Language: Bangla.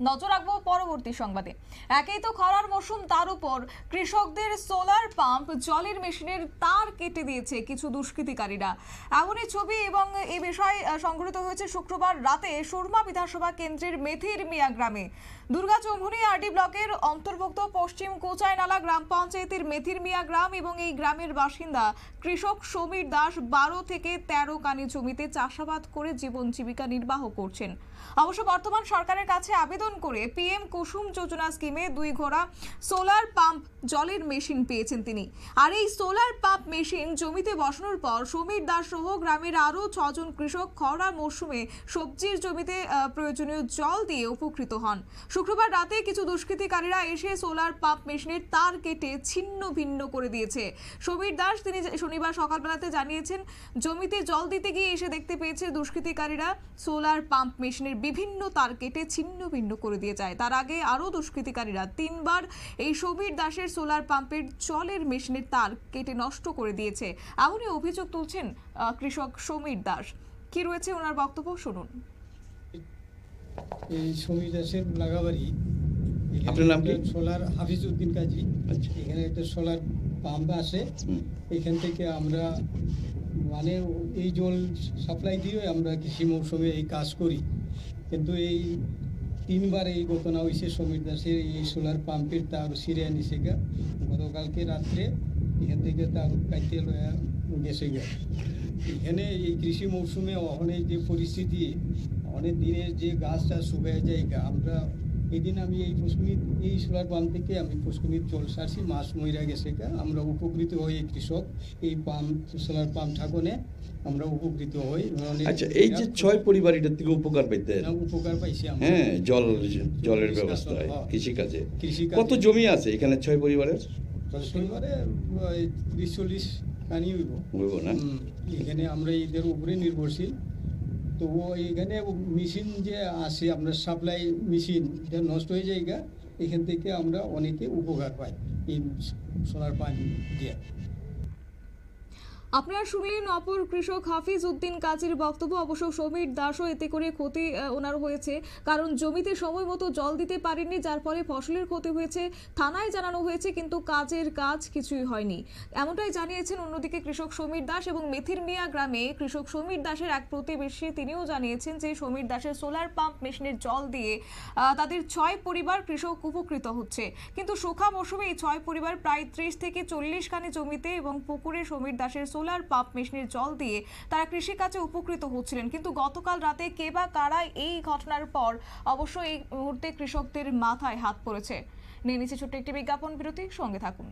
নজর রাখবো পরবর্তী সংবাদে। একেই তো খরার মৌসুম, তার উপর কৃষকদের সোলার পাম্প জলের মেশিনের তার কেটে দিয়েছে কিছু দুষ্কৃতিকারীরা। এমনই ছবি এবং এই বিষয় সংঘটিত হয়েছে শুক্রবার রাতে সুরমা বিধানসভা কেন্দ্রের মেথির মিয়া গ্রামে। দুর্গাচৌমুহনী আরডি ব্লকের অন্তর্ভুক্ত পশ্চিম কোচাইনালা গ্রাম পঞ্চায়েতের মেথির মিয়া গ্রাম এবং এই গ্রামের বাসিন্দা কৃষক সমীর দাস 12 থেকে 13 কানি জমিতে চাষাবাদ করে জীবন জীবিকা নির্বাহ করছেন। অবশ্য বর্তমান সরকারের কাছে আবেদন করে পিএম কুসুম যোজনা স্কিমে 2 ঘোড়া সোলার পাম্প জলের মেশিন পেয়েছেন তিনি। আর এই সোলার পাম্প মেশিন জমিতে বসানোর পর সমীর দাস সহ গ্রামের আরো 6 জন কৃষক খরা মৌসুমে সবজির জমিতে প্রয়োজনীয় জল দিয়ে উপকৃত হন। শুক্রবার রাতে কিছু দুষ্কৃতিকারীরা এসে সোলার পাম্প মেশিনের তার কেটে ছিন্ন ভিন্ন করে দিয়েছে। সমীর দাস তিনি শনিবার সকালবেলাতে জানিয়েছেন, জমিতে জল দিতে গিয়ে এসে দেখতে পেয়েছে দুষ্কৃতিকারীরা সোলার পাম্প মেশিনের বিভিন্ন তার কেটে ছিন্ন ভিন্ন করে দিয়ে যায়। তার আগে আরো দুষ্কৃতিকারীরা 3 বার এই সমীর দাসের সোলার পাম্পের জলের মেশিনের তার কেটে নষ্ট করে দিয়েছে। এমনই অভিযোগ তুলছেন কৃষক সমীর দাস। কি রয়েছে ওনার বক্তব্য, শুনুন। এই সমীর দাসের লাগাবাড়ি। আপনার নাম কি? সোলার হাফিজ উদ্দিন কাজী। এখানে একটা সোলার পাম্প আসে, এখান থেকে আমরা মানে এই জল সাপ্লাই দিয়ে আমরা কৃষি মৌসুমে এই কাজ করি। কিন্তু এই 3 বার এই ঘটনা হয়েছে সমীর দাসের এই সোলার পাম্পের তার সিরিয়া নিচে গা। গতকালকে রাত্রে এখান থেকে তার কাটতে গেছে গা। এখানে এই কৃষি মৌসুমে অনেক যে পরিস্থিতি, অনেক দিনের যে গাছটা শুকিয়ে যায় গা, আমরা এদিন আমি এই সোলার পাম্প থেকে আমি পুষ্কমিত জল সারছি, মাছ মইরা গেছে গা। আমরা উপকৃত হই, কৃষক এই পাম্প সোলার পাম্প ঠাকুনে আমরা উপকৃত হই। আচ্ছা, এই যে 6 পরিবার এটার থেকে উপকার পাইতে, উপকার পাইছি আমরা। হ্যাঁ, জলের ব্যবস্থায় কৃষিকাজে কত জমি আছে এখানে 6 পরিবারের? পরিবারে 30-40 কানি হইব না। এখানে আমরা এদের উপরে নির্ভরশীল। তো এখানে মেশিন যে আসে আপনার সাপ্লাই মেশিন, এটা নষ্ট হয়ে যায় গা, এখান থেকে আমরা অনেকে উপকার পাই এই সোলার পাম্প দিয়ে। আপনারা শুনলেন অপর কৃষক হাফিজ উদ্দিন কাজীর বক্তব্য। অবশ্য সমীর দাসও এতে করে ক্ষতি ওনার হয়েছে, কারণ জমিতে সময় মতো জল দিতে পারেননি, যার ফলে ফসলের ক্ষতি হয়েছে। থানায় জানানো হয়েছে, কিন্তু কাজের কাজ কিছুই হয়নি, এমনটাই জানিয়েছেন অন্যদিকে কৃষক সমীর দাস। এবং মেথির মিয়া গ্রামে কৃষক সমীর দাসের এক প্রতিবেশী তিনিও জানিয়েছেন যে সমীর দাসের সোলার পাম্প মেশিনের জল দিয়ে তাদের 6 পরিবার কৃষক উপকৃত হচ্ছে। কিন্তু শুখা মৌসুমে এই 6 পরিবার প্রায় 30 থেকে 40 খানি জমিতে এবং পুকুরে সমীর দাসের সোলার পাম্প মেশিনের জল দিয়ে তারা কৃষিকাজে উপকৃত হচ্ছিলেন। কিন্তু গতকাল রাতে কে বা কারা এই ঘটনার পর অবশ্যই এই মুহূর্তে কৃষকদের মাথায় হাত পড়েছে। নিয়ে নিচ্ছে ছোট্ট একটি বিজ্ঞাপন বিরতি, সঙ্গে থাকুন।